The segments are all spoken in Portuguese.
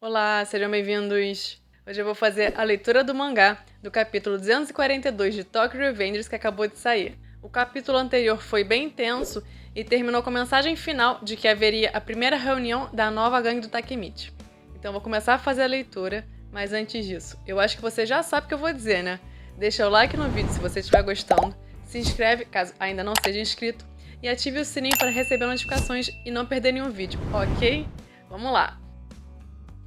Olá, sejam bem-vindos! Hoje eu vou fazer a leitura do mangá do capítulo 242 de Tokyo Revengers que acabou de sair. O capítulo anterior foi bem intenso e terminou com a mensagem final de que haveria a primeira reunião da nova gangue do Takemichi. Então eu vou começar a fazer a leitura, mas antes disso, eu acho que você já sabe o que eu vou dizer, né? Deixa o like no vídeo se você estiver gostando, se inscreve caso ainda não seja inscrito e ative o sininho para receber notificações e não perder nenhum vídeo, ok? Vamos lá!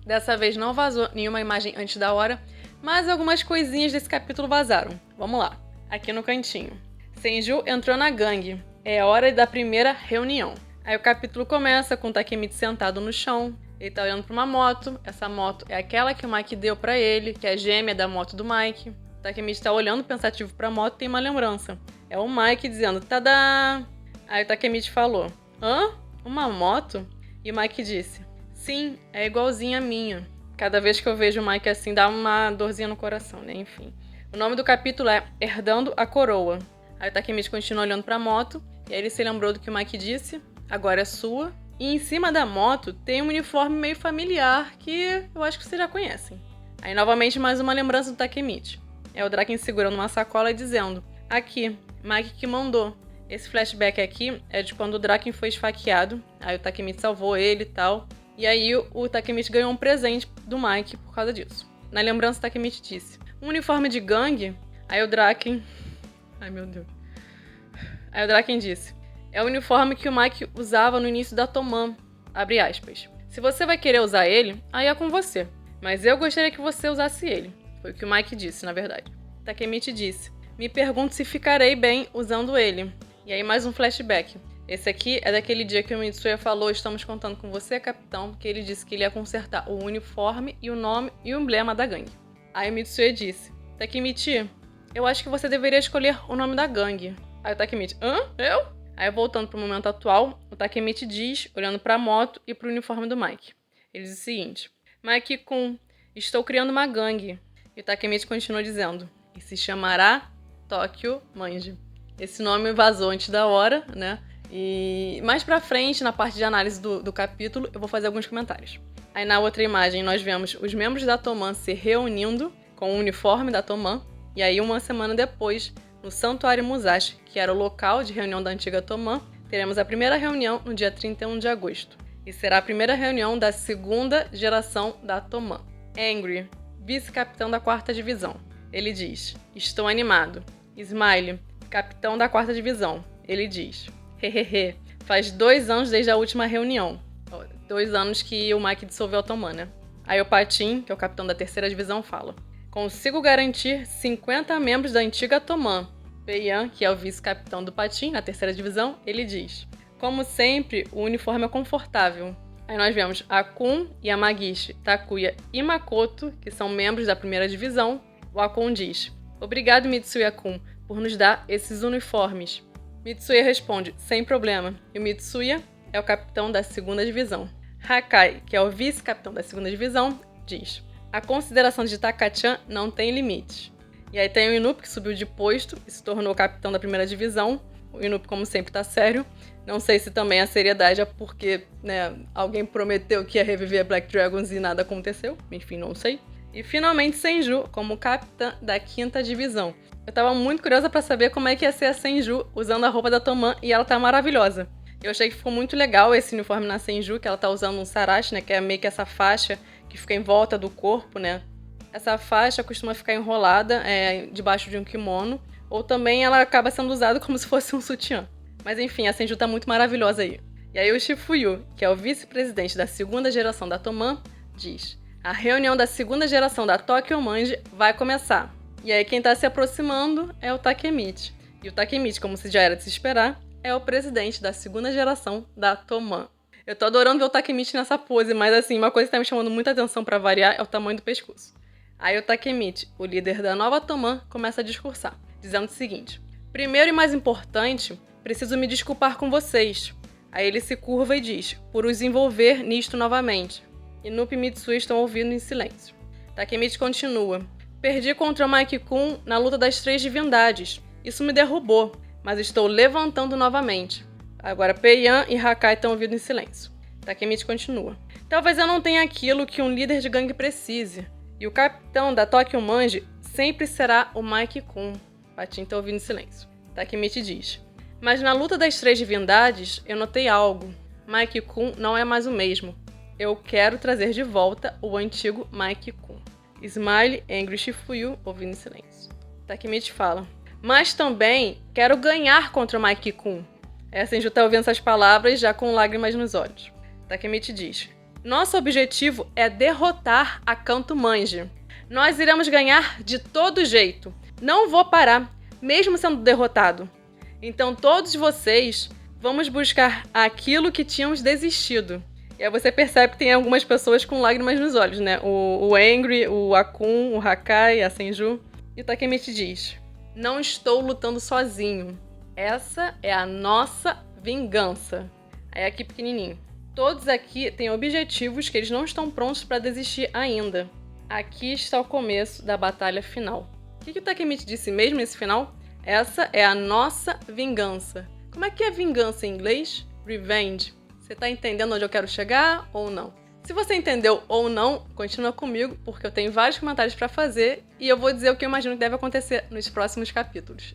Dessa vez não vazou nenhuma imagem antes da hora, mas algumas coisinhas desse capítulo vazaram. Vamos lá, aqui no cantinho. Senju entrou na gangue. É hora da primeira reunião. Aí o capítulo começa com o Takemichi sentado no chão. Ele tá olhando pra uma moto. Essa moto é aquela que o Mike deu pra ele, que é a gêmea da moto do Mike. O Takemichi tá olhando pensativo pra moto e tem uma lembrança. É o Mike dizendo, tadá! Aí o Takemichi falou, hã? Uma moto? E o Mike disse, sim, é igualzinha a minha. Cada vez que eu vejo o Mike assim, dá uma dorzinha no coração, né? Enfim. O nome do capítulo é Herdando a Coroa. Aí o Takemichi continua olhando pra moto, e aí ele se lembrou do que o Mike disse, agora é sua. E em cima da moto tem um uniforme meio familiar, que eu acho que vocês já conhecem. Aí novamente mais uma lembrança do Takemichi. É o Draken segurando uma sacola e dizendo, aqui, Mike que mandou. Esse flashback aqui é de quando o Draken foi esfaqueado, aí o Takemichi salvou ele e tal. E aí o Takemichi ganhou um presente do Mike por causa disso. Na lembrança, o Takemichi disse, um uniforme de gangue? Aí o Draken... Ai, meu Deus. Aí o Draken disse, é o uniforme que o Mike usava no início da Toman, abre aspas. Se você vai querer usar ele, aí é com você. Mas eu gostaria que você usasse ele. Foi o que o Mike disse, na verdade. Takemichi disse, me pergunto se ficarei bem usando ele. E aí mais um flashback. Esse aqui é daquele dia que o Mitsuya falou, estamos contando com você, capitão, que ele disse que ele ia consertar o uniforme e o nome e o emblema da gangue. Aí o Mitsuya disse, Takemichi, eu acho que você deveria escolher o nome da gangue. Aí o Takemichi, hã? Eu? Aí voltando pro momento atual, o Takemichi diz, olhando pra moto e pro uniforme do Mike. Ele diz o seguinte, Mike-kun, estou criando uma gangue. E o Takemichi continua dizendo, e se chamará Tokyo Manji. Esse nome vazou antes da hora, né? E mais pra frente, na parte de análise do capítulo, eu vou fazer alguns comentários. Aí na outra imagem nós vemos os membros da Toman se reunindo com o uniforme da Toman. E aí uma semana depois, no Santuário Musashi, que era o local de reunião da antiga Toman, teremos a primeira reunião no dia 31 de agosto. E será a primeira reunião da segunda geração da Toman. Angry, vice-capitão da 4ª divisão. Ele diz, estou animado. Smiley, capitão da 4ª divisão. Ele diz... Hehehe, faz 2 anos desde a última reunião. 2 anos que o Mike dissolveu a Toman, né? Aí o Patin, que é o capitão da 3ª divisão, fala. Consigo garantir 50 membros da antiga Toman. Peian, que é o vice-capitão do Patin, na 3ª divisão, ele diz. Como sempre, o uniforme é confortável. Aí nós vemos Akun, Yamagishi, Takuya e Makoto, que são membros da 1ª divisão. O Akun diz, obrigado Mitsuya-kun, por nos dar esses uniformes. Mitsuya responde, sem problema. E o Mitsuya é o capitão da 2ª divisão. Hakai, que é o vice-capitão da 2ª divisão, diz, a consideração de Taka-chan não tem limite. E aí tem o Inup, que subiu de posto e se tornou capitão da 1ª divisão. O Inup, como sempre, tá sério. Não sei se também a seriedade é porque, né, alguém prometeu que ia reviver Black Dragons e nada aconteceu. Enfim, não sei. E finalmente Senju, como capitã da 5ª divisão. Eu tava muito curiosa pra saber como é que ia ser a Senju usando a roupa da Toman e ela tá maravilhosa. Eu achei que ficou muito legal esse uniforme na Senju, que ela tá usando um sarashi, né, que é meio que essa faixa que fica em volta do corpo, né. Essa faixa costuma ficar enrolada debaixo de um kimono, ou também ela acaba sendo usada como se fosse um sutiã. Mas enfim, a Senju tá muito maravilhosa aí. E aí o Shifuyu, que é o vice-presidente da 2ª geração da Toman, diz, a reunião da 2ª geração da Tokyo Manji vai começar. E aí quem tá se aproximando é o Takemichi. E o Takemichi, como se já era de se esperar, é o presidente da 2ª geração da Toman. Eu tô adorando ver o Takemichi nessa pose, mas assim, uma coisa que tá me chamando muita atenção pra variar é o tamanho do pescoço. Aí o Takemichi, o líder da nova Toman, começa a discursar, dizendo o seguinte, primeiro e mais importante, preciso me desculpar com vocês. Aí ele se curva e diz, por os envolver nisto novamente. Inup e Mitsuya estão ouvindo em silêncio. Takemichi continua, perdi contra Mike-kun na luta das 3 divindades. Isso me derrubou, mas estou levantando novamente. Agora Peian e Hakai estão ouvindo em silêncio. Takemichi continua. Talvez eu não tenha aquilo que um líder de gangue precise. E o capitão da Tokyo Manji sempre será o Mike-kun. Patin tá ouvindo em silêncio. Takemichi diz. Mas na luta das 3 divindades, eu notei algo. Mike-kun não é mais o mesmo. Eu quero trazer de volta o antigo Mike-kun. Smile, Angry Shifuyu, ouvindo em silêncio. Takemichi fala. Mas também quero ganhar contra o Mike-kun. Senju tá ouvindo essas palavras já com lágrimas nos olhos. Takemichi diz. Nosso objetivo é derrotar a Kanto Manji. Nós iremos ganhar de todo jeito. Não vou parar, mesmo sendo derrotado. Então todos vocês, vamos buscar aquilo que tínhamos desistido. E aí você percebe que tem algumas pessoas com lágrimas nos olhos, né? O Angry, o Akun, o Hakai, a Senju. E o Takemichi diz, não estou lutando sozinho. Essa é a nossa vingança. Aí aqui pequenininho. Todos aqui têm objetivos que eles não estão prontos para desistir ainda. Aqui está o começo da batalha final. O que o Takemichi disse mesmo nesse final? Essa é a nossa vingança. Como é que é vingança em inglês? Revenge. Você tá entendendo onde eu quero chegar ou não? Se você entendeu ou não, continua comigo, porque eu tenho vários comentários para fazer e eu vou dizer o que eu imagino que deve acontecer nos próximos capítulos.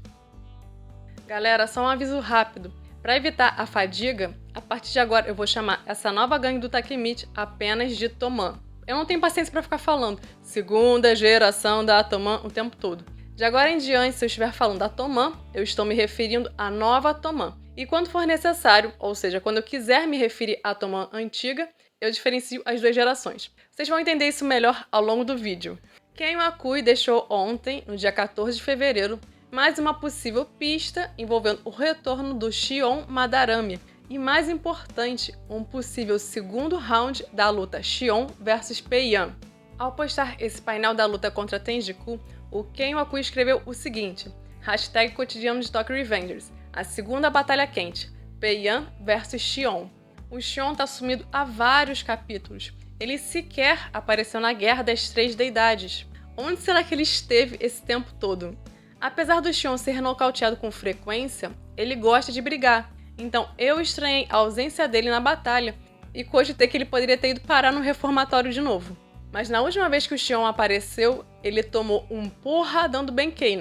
Galera, só um aviso rápido. Para evitar a fadiga, a partir de agora eu vou chamar essa nova gangue do Takemichi apenas de Toman. Eu não tenho paciência para ficar falando segunda geração da Toman o tempo todo. De agora em diante, se eu estiver falando da Toman, eu estou me referindo à nova Toman. E quando for necessário, ou seja, quando eu quiser me referir à Toman antiga, eu diferencio as 2 gerações. Vocês vão entender isso melhor ao longo do vídeo. Ken Wakui deixou ontem, no dia 14 de fevereiro, mais uma possível pista envolvendo o retorno do Shion Madarame. E mais importante, um possível segundo round da luta Shion vs Pei-Yan. Ao postar esse painel da luta contra Tenjiku, o Ken Wakui escreveu o seguinte, hashtag cotidiano de Tokyo Revengers, a segunda batalha quente, Pei-Yan vs Shion. O Shion tá sumido há vários capítulos. Ele sequer apareceu na Guerra das 3 Deidades. Onde será que ele esteve esse tempo todo? Apesar do Shion ser nocauteado com frequência, ele gosta de brigar. Então eu estranhei a ausência dele na batalha e cogitei que ele poderia ter ido parar no reformatório de novo. Mas na última vez que o Shion apareceu, ele tomou um porradão do Benkei.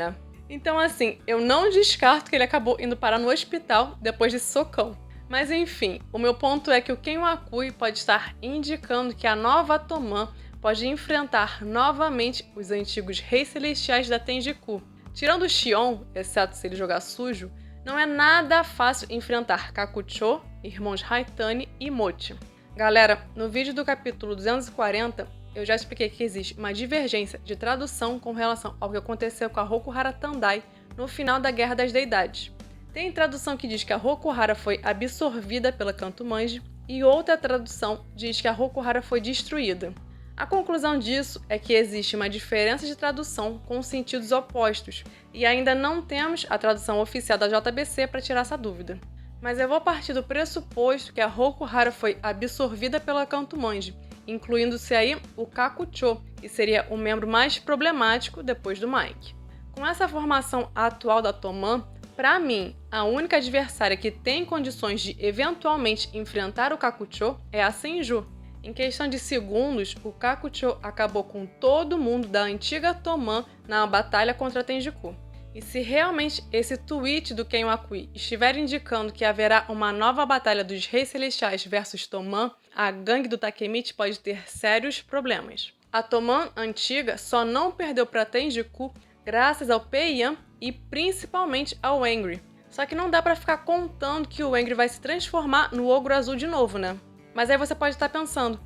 Então assim, eu não descarto que ele acabou indo parar no hospital depois desse socão. Mas enfim, o meu ponto é que o Ken Wakui pode estar indicando que a nova Toman pode enfrentar novamente os antigos Reis Celestiais da Tenjiku. Tirando o Shion, exceto se ele jogar sujo, não é nada fácil enfrentar Kakucho, irmãos Haitani e Mochi. Galera, no vídeo do capítulo 240, eu já expliquei que existe uma divergência de tradução com relação ao que aconteceu com a Rokuhara Tandai no final da Guerra das Deidades. Tem tradução que diz que a Rokuhara foi absorvida pela Kanto Manji e outra tradução diz que a Rokuhara foi destruída. A conclusão disso é que existe uma diferença de tradução com sentidos opostos e ainda não temos a tradução oficial da JBC para tirar essa dúvida. Mas eu vou partir do pressuposto que a Rokuhara foi absorvida pela Kanto Manji, incluindo-se aí o Kakucho, que seria o membro mais problemático depois do Mike. Com essa formação atual da Toman, para mim, a única adversária que tem condições de eventualmente enfrentar o Kakucho é a Senju. Em questão de segundos, o Kakucho acabou com todo mundo da antiga Toman na batalha contra Tenjiku. E se realmente esse tweet do Ken Wakui estiver indicando que haverá uma nova batalha dos Reis Celestiais versus Toman, a gangue do Takemichi pode ter sérios problemas. A Toman antiga só não perdeu para Tenjiku graças ao Pei-Yan e principalmente ao Angry. Só que não dá pra ficar contando que o Angry vai se transformar no Ogro Azul de novo, né? Mas aí você pode estar pensando,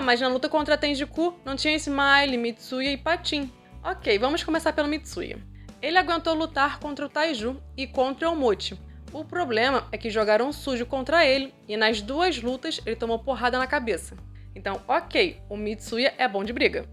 mas na luta contra Tenjiku não tinha Smile, Mitsuya e Patin. Ok, vamos começar pelo Mitsuya. Ele aguentou lutar contra o Taiju e contra o Mochi. O problema é que jogaram sujo contra ele e nas 2 lutas ele tomou porrada na cabeça. Então, ok, o Mitsuya é bom de briga.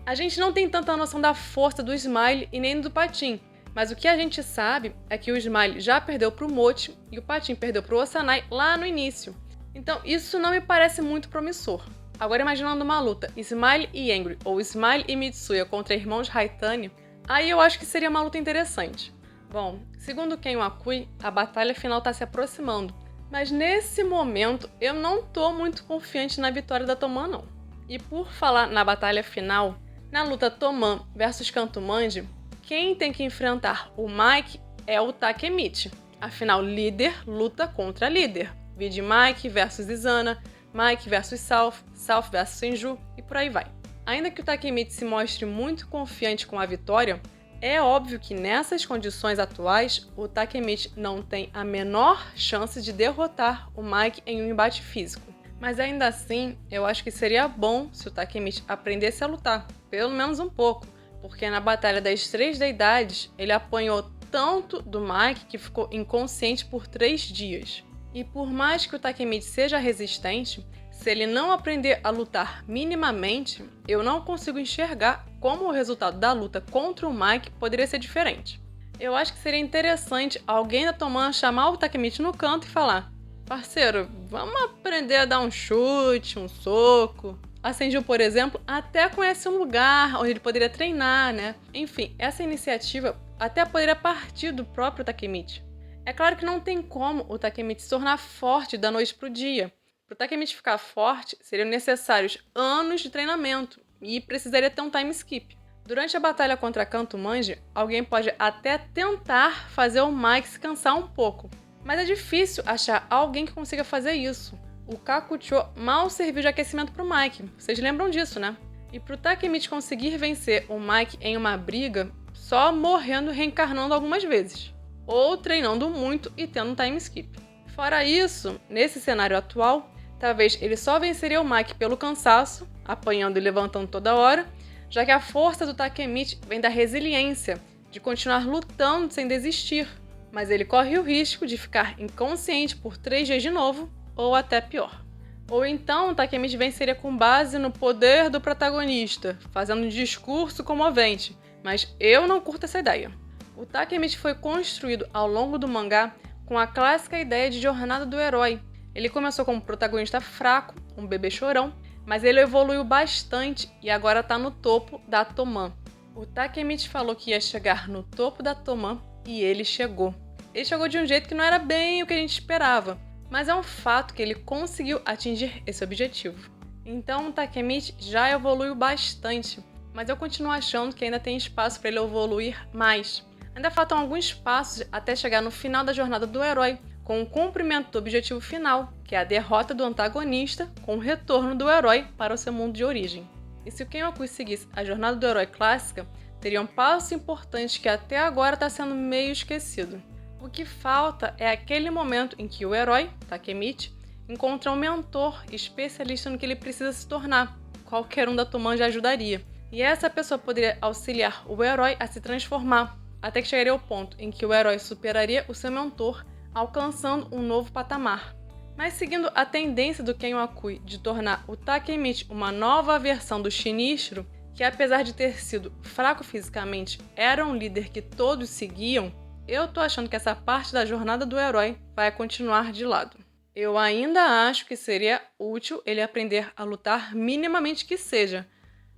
A gente não tem tanta noção da força do Smile e nem do Patin, mas o que a gente sabe é que o Smile já perdeu pro Mochi e o Patin perdeu pro Osanai lá no início. Então isso não me parece muito promissor. Agora imaginando uma luta Smile e Angry ou Smile e Mitsuya contra irmãos Haitani, aí eu acho que seria uma luta interessante. Bom, segundo Ken Wakui, a batalha final está se aproximando, Mas nesse momento, eu não tô muito confiante na vitória da Toman, não. E por falar na batalha final, na luta Toman versus Kantomanji, quem tem que enfrentar o Mike é o Takemichi. Afinal, líder luta contra líder. Vide Mike versus Izana, Mike versus South, South versus Senju e por aí vai. Ainda que o Takemichi se mostre muito confiante com a vitória, é óbvio que nessas condições atuais, o Takemichi não tem a menor chance de derrotar o Mike em um embate físico. Mas ainda assim, eu acho que seria bom se o Takemichi aprendesse a lutar, pelo menos um pouco, porque na Batalha das Três Deidades, ele apanhou tanto do Mike que ficou inconsciente por 3 dias. E por mais que o Takemichi seja resistente, se ele não aprender a lutar minimamente, eu não consigo enxergar como o resultado da luta contra o Mike poderia ser diferente. Eu acho que seria interessante alguém da Toman chamar o Takemichi no canto e falar: parceiro, vamos aprender a dar um chute, um soco. A Senju, por exemplo, até conhece um lugar onde ele poderia treinar, né? Enfim, essa iniciativa até poderia partir do próprio Takemichi. É claro que não tem como o Takemichi se tornar forte da noite pro dia. Para o Takemichi ficar forte, seriam necessários anos de treinamento e precisaria ter um time skip. Durante a batalha contra Kantomanji, alguém pode até tentar fazer o Mike se cansar um pouco, mas é difícil achar alguém que consiga fazer isso. O Kakucho mal serviu de aquecimento para o Mike, vocês lembram disso, né? E para o Takemichi conseguir vencer o Mike em uma briga, só morrendo e reencarnando algumas vezes, ou treinando muito e tendo um time skip. Fora isso, nesse cenário atual, talvez ele só venceria o Mike pelo cansaço, apanhando e levantando toda hora, já que a força do Takemichi vem da resiliência, de continuar lutando sem desistir. Mas ele corre o risco de ficar inconsciente por 3 dias de novo, ou até pior. Ou então o Takemichi venceria com base no poder do protagonista, fazendo um discurso comovente, mas eu não curto essa ideia. O Takemichi foi construído ao longo do mangá com a clássica ideia de jornada do herói. Ele começou como protagonista fraco, um bebê chorão, mas ele evoluiu bastante e agora está no topo da Toman. O Takemichi falou que ia chegar no topo da Toman e ele chegou. Ele chegou de um jeito que não era bem o que a gente esperava, mas é um fato que ele conseguiu atingir esse objetivo. Então o Takemichi já evoluiu bastante, mas eu continuo achando que ainda tem espaço para ele evoluir mais. Ainda faltam alguns passos até chegar no final da jornada do herói, com o cumprimento do objetivo final, que é a derrota do antagonista com o retorno do herói para o seu mundo de origem. E se o Kenroku seguisse a jornada do herói clássica, teria um passo importante que até agora está sendo meio esquecido. O que falta é aquele momento em que o herói, Takemichi, encontra um mentor especialista no que ele precisa se tornar. Qualquer um da Toman já ajudaria. E essa pessoa poderia auxiliar o herói a se transformar, até que chegaria ao ponto em que o herói superaria o seu mentor, alcançando um novo patamar. Mas seguindo a tendência do Kenwakui de tornar o Takemichi uma nova versão do Shinichiro, que apesar de ter sido fraco fisicamente, era um líder que todos seguiam, eu tô achando que essa parte da jornada do herói vai continuar de lado. Eu ainda acho que seria útil ele aprender a lutar minimamente que seja,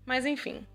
mas enfim.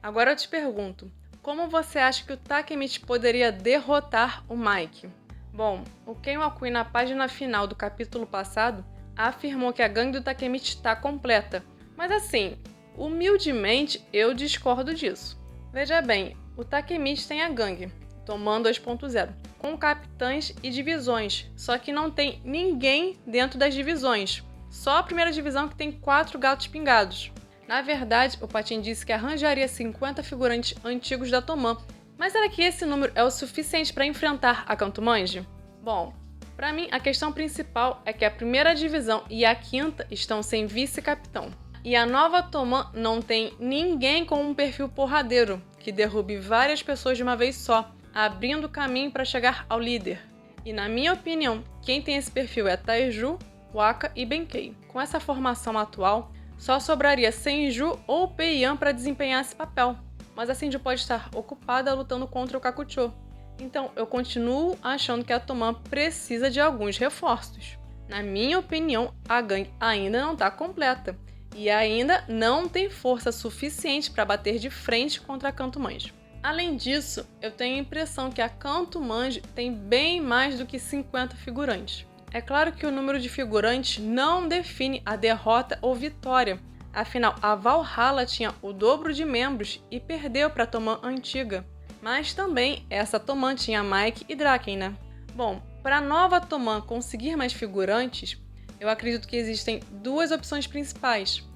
Agora eu te pergunto, como você acha que o Takemichi poderia derrotar o Mike? Bom, o Kenwakui na página final do capítulo passado afirmou que a gangue do Takemichi está completa, mas assim, humildemente eu discordo disso. Veja bem, o Takemichi tem a gangue, Toman 2.0, com capitães e divisões, só que não tem ninguém dentro das divisões, só a primeira divisão que tem 4 gatos pingados. Na verdade, o Patin disse que arranjaria 50 figurantes antigos da Toman, mas será que esse número é o suficiente para enfrentar a Kantomanji? Bom, para mim a questão principal é que a primeira divisão e a quinta estão sem vice-capitão. E a nova Toman não tem ninguém com um perfil porradeiro, que derrube várias pessoas de uma vez só, abrindo caminho para chegar ao líder. E na minha opinião, quem tem esse perfil é Taiju, Waka e Benkei. Com essa formação atual, só sobraria Senju ou Peiyan para desempenhar esse papel, mas a Senju pode estar ocupada lutando contra o Kakucho. Então eu continuo achando que a Toman precisa de alguns reforços. Na minha opinião, a gangue ainda não está completa e ainda não tem força suficiente para bater de frente contra a Kantomanji. Além disso, eu tenho a impressão que a Kantomanji tem bem mais do que 50 figurantes. É claro que o número de figurantes não define a derrota ou vitória. Afinal, a Valhalla tinha o dobro de membros e perdeu para a Tomã antiga. Mas também essa Tomã tinha Mike e Draken, né? Bom, para a nova Tomã conseguir mais figurantes, eu acredito que existem duas opções principais.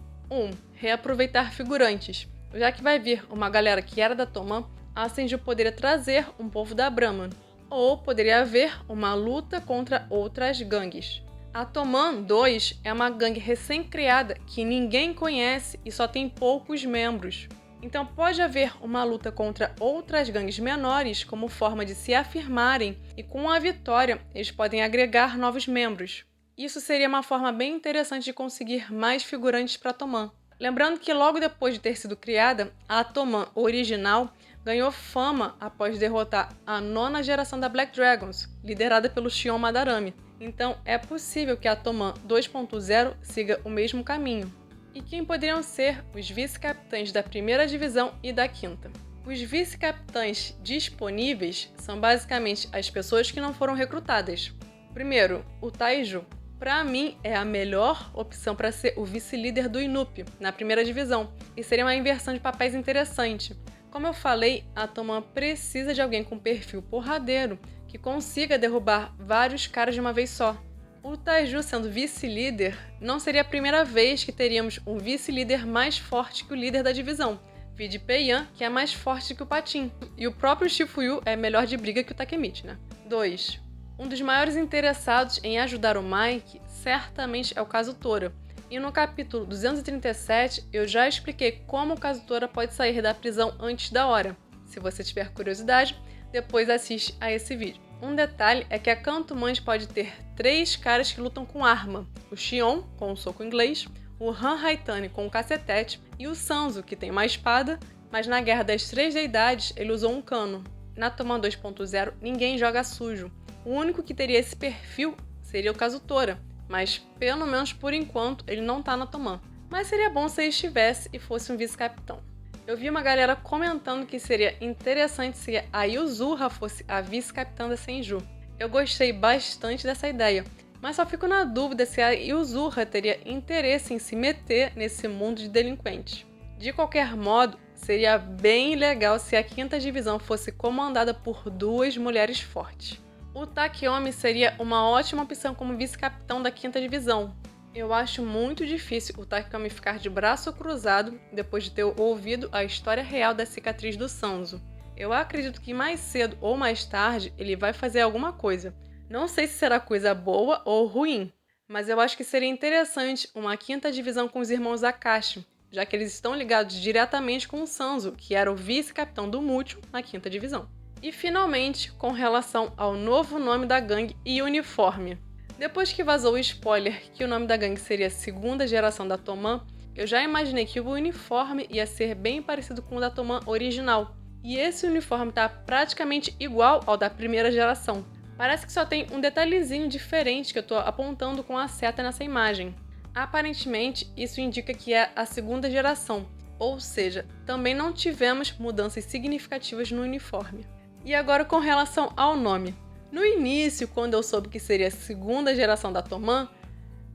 Reaproveitar figurantes. Já que vai vir uma galera que era da Tomã, a Senju poderia trazer um povo da Brahman. Ou poderia haver uma luta contra outras gangues. A Tomã 2 é uma gangue recém-criada que ninguém conhece e só tem poucos membros. Então pode haver uma luta contra outras gangues menores como forma de se afirmarem e com a vitória eles podem agregar novos membros. Isso seria uma forma bem interessante de conseguir mais figurantes para a Tomã. Lembrando que logo depois de ter sido criada, a Tomã original ganhou fama após derrotar a 9ª geração da Black Dragons, liderada pelo Shion Madarame. Então é possível que a Tomã 2.0 siga o mesmo caminho. E quem poderiam ser os vice-capitães da 1ª divisão e da 5ª? Os vice-capitães disponíveis são basicamente as pessoas que não foram recrutadas. Primeiro, o Taiju. Para mim, é a melhor opção para ser o vice-líder do Inup, na 1ª divisão, e seria uma inversão de papéis interessante. Como eu falei, a Tomã precisa de alguém com perfil porradeiro, que consiga derrubar vários caras de uma vez só. O Taiju sendo vice-líder, não seria a primeira vez que teríamos um vice-líder mais forte que o líder da divisão. Vide Peiyan, que é mais forte que o Patin, e o próprio Shifuyu é melhor de briga que o Takemichi, né? 2. Um dos maiores interessados em ajudar o Mike certamente é o Kazutora. E no capítulo 237 eu já expliquei como o Kazutora pode sair da prisão antes da hora. Se você tiver curiosidade, depois assiste a esse vídeo. Um detalhe é que a Kantomance pode ter 3 caras que lutam com arma. O Shion, com o soco inglês, o Han Haitani com o cacetete e o Sanzo, que tem uma espada, mas na Guerra das Três Deidades ele usou um cano. Na Tomã 2.0 ninguém joga sujo. O único que teria esse perfil seria o Kazutora, mas pelo menos por enquanto ele não tá na Tomã. Mas seria bom se ele estivesse e fosse um vice-capitão. Eu vi uma galera comentando que seria interessante se a Yuzuha fosse a vice-capitã da Senju. Eu gostei bastante dessa ideia, mas só fico na dúvida se a Yuzuha teria interesse em se meter nesse mundo de delinquentes. De qualquer modo, seria bem legal se a 5ª divisão fosse comandada por 2 mulheres fortes. O Takeomi seria uma ótima opção como vice-capitão da 5ª divisão. Eu acho muito difícil o Takeomi ficar de braço cruzado depois de ter ouvido a história real da cicatriz do Sanzo. Eu acredito que mais cedo ou mais tarde ele vai fazer alguma coisa. Não sei se será coisa boa ou ruim, mas eu acho que seria interessante uma 5ª divisão com os irmãos Akashi, já que eles estão ligados diretamente com o Sanzo, que era o vice-capitão do Mútil na 5ª divisão. E finalmente, com relação ao novo nome da gangue e uniforme. Depois que vazou o spoiler que o nome da gangue seria a 2ª geração da Tomã, eu já imaginei que o uniforme ia ser bem parecido com o da Tomã original. E esse uniforme está praticamente igual ao da 1ª geração. Parece que só tem um detalhezinho diferente que eu estou apontando com a seta nessa imagem. Aparentemente, isso indica que é a 2ª geração, ou seja, também não tivemos mudanças significativas no uniforme. E agora com relação ao nome. No início, quando eu soube que seria a 2ª geração da Tomã,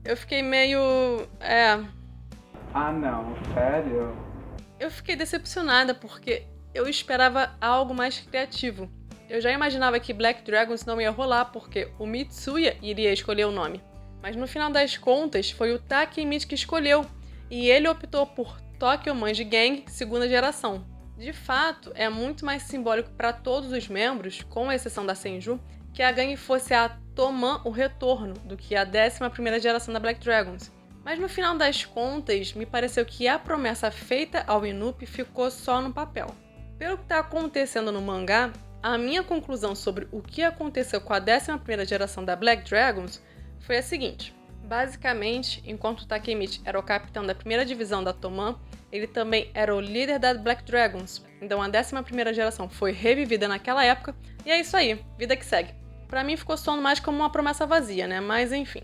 eu fiquei meio... Ah não, sério? Eu fiquei decepcionada porque eu esperava algo mais criativo. Eu já imaginava que Black Dragons não ia rolar porque o Mitsuya iria escolher o nome. Mas no final das contas, foi o Takemichi que escolheu, e ele optou por Tokyo Manji Gang 2ª geração. De fato, é muito mais simbólico para todos os membros, com exceção da Senju, que a gangue fosse a Tomã o Retorno, do que a 11ª geração da Black Dragons. Mas no final das contas, me pareceu que a promessa feita ao Inup ficou só no papel. Pelo que está acontecendo no mangá, a minha conclusão sobre o que aconteceu com a 11ª geração da Black Dragons foi a seguinte. Basicamente, enquanto Takemichi era o capitão da 1ª divisão da Tomã, ele também era o líder da Black Dragons. Então a 11ª geração foi revivida naquela época, e é isso aí, vida que segue. Pra mim ficou soando mais como uma promessa vazia, né? Mas enfim,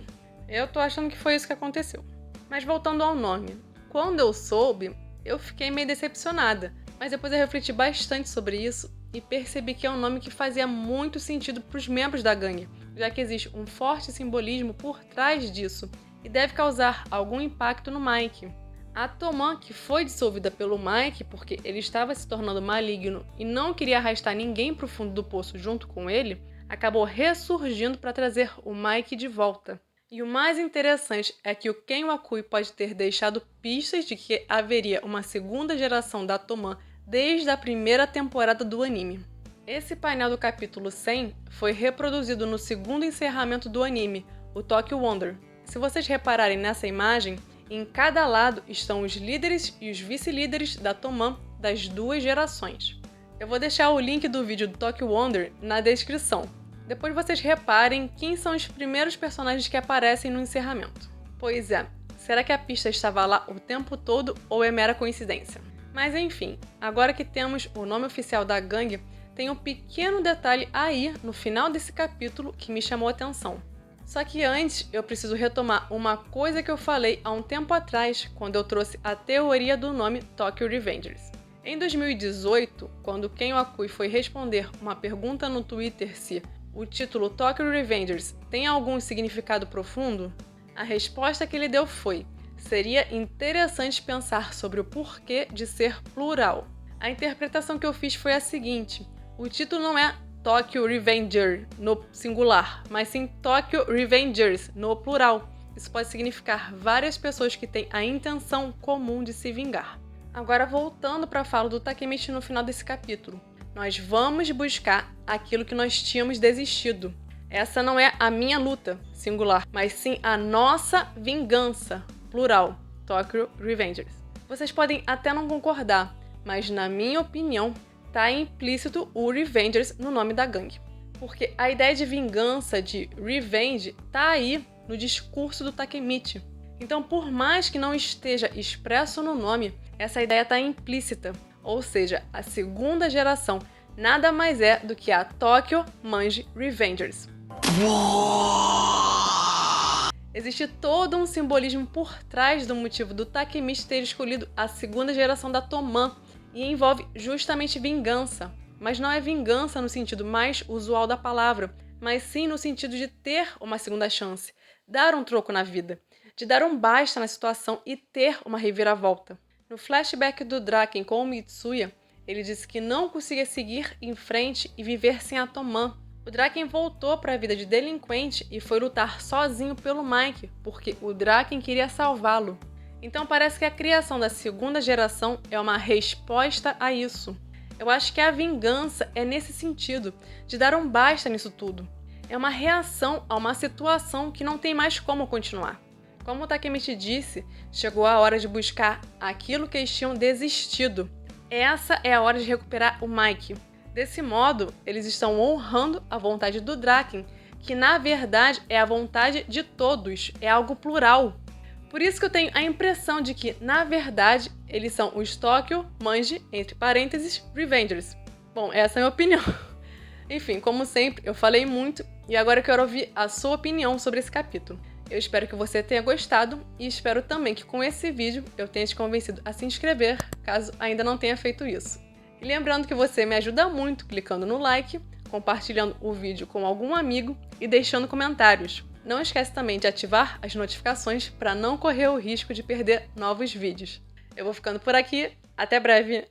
eu tô achando que foi isso que aconteceu. Mas voltando ao nome, quando eu soube, eu fiquei meio decepcionada, mas depois eu refleti bastante sobre isso e percebi que é um nome que fazia muito sentido pros membros da gangue, já que existe um forte simbolismo por trás disso e deve causar algum impacto no Mike. A Toman, que foi dissolvida pelo Mike porque ele estava se tornando maligno e não queria arrastar ninguém para o fundo do poço junto com ele, acabou ressurgindo para trazer o Mike de volta. E o mais interessante é que o Ken Wakui pode ter deixado pistas de que haveria uma segunda geração da Toman desde a primeira temporada do anime. Esse painel do capítulo 100 foi reproduzido no segundo encerramento do anime, o Tokyo Wonder. Se vocês repararem nessa imagem, em cada lado estão os líderes e os vice-líderes da Toman das duas gerações. Eu vou deixar o link do vídeo do Tokyo Wonder na descrição. Depois vocês reparem quem são os primeiros personagens que aparecem no encerramento. Pois é, será que a pista estava lá o tempo todo ou é mera coincidência? Mas enfim, agora que temos o nome oficial da gangue, tem um pequeno detalhe aí no final desse capítulo que me chamou a atenção. Só que antes eu preciso retomar uma coisa que eu falei há um tempo atrás, quando eu trouxe a teoria do nome Tokyo Revengers. Em 2018, quando Ken Wakui foi responder uma pergunta no Twitter se o título Tokyo Revengers tem algum significado profundo, a resposta que ele deu foi: seria interessante pensar sobre o porquê de ser plural. A interpretação que eu fiz foi a seguinte: o título não é Tokyo Revenger no singular, mas sim Tokyo Revengers no plural. Isso pode significar várias pessoas que têm a intenção comum de se vingar. Agora voltando para a fala do Takemichi no final desse capítulo. Nós vamos buscar aquilo que nós tínhamos desistido. Essa não é a minha luta, singular, mas sim a nossa vingança, plural, Tokyo Revengers. Vocês podem até não concordar, mas na minha opinião, tá implícito o Revengers no nome da gangue. Porque a ideia de vingança, de revenge, tá aí no discurso do Takemichi. Então, por mais que não esteja expresso no nome, essa ideia tá implícita. Ou seja, a segunda geração nada mais é do que a Tokyo Manji Revengers. Existe todo um simbolismo por trás do motivo do Takemichi ter escolhido a segunda geração da Toman, e envolve justamente vingança. Mas não é vingança no sentido mais usual da palavra, mas sim no sentido de ter uma segunda chance, dar um troco na vida, de dar um basta na situação e ter uma reviravolta. No flashback do Draken com o Mitsuya, ele disse que não conseguia seguir em frente e viver sem a Toman. O Draken voltou para a vida de delinquente e foi lutar sozinho pelo Mike, porque o Draken queria salvá-lo. Então parece que a criação da segunda geração é uma resposta a isso. Eu acho que a vingança é nesse sentido, de dar um basta nisso tudo. É uma reação a uma situação que não tem mais como continuar. Como o Takemichi disse, chegou a hora de buscar aquilo que eles tinham desistido. Essa é a hora de recuperar o Mike. Desse modo, eles estão honrando a vontade do Draken, que na verdade é a vontade de todos, é algo plural. Por isso que eu tenho a impressão de que, na verdade, eles são os Tokyo Manji, entre parênteses, Revengers. Bom, essa é a minha opinião. Enfim, como sempre, eu falei muito e agora eu quero ouvir a sua opinião sobre esse capítulo. Eu espero que você tenha gostado e espero também que com esse vídeo eu tenha te convencido a se inscrever, caso ainda não tenha feito isso. E lembrando que você me ajuda muito clicando no like, compartilhando o vídeo com algum amigo e deixando comentários. Não esquece também de ativar as notificações para não correr o risco de perder novos vídeos. Eu vou ficando por aqui, até breve!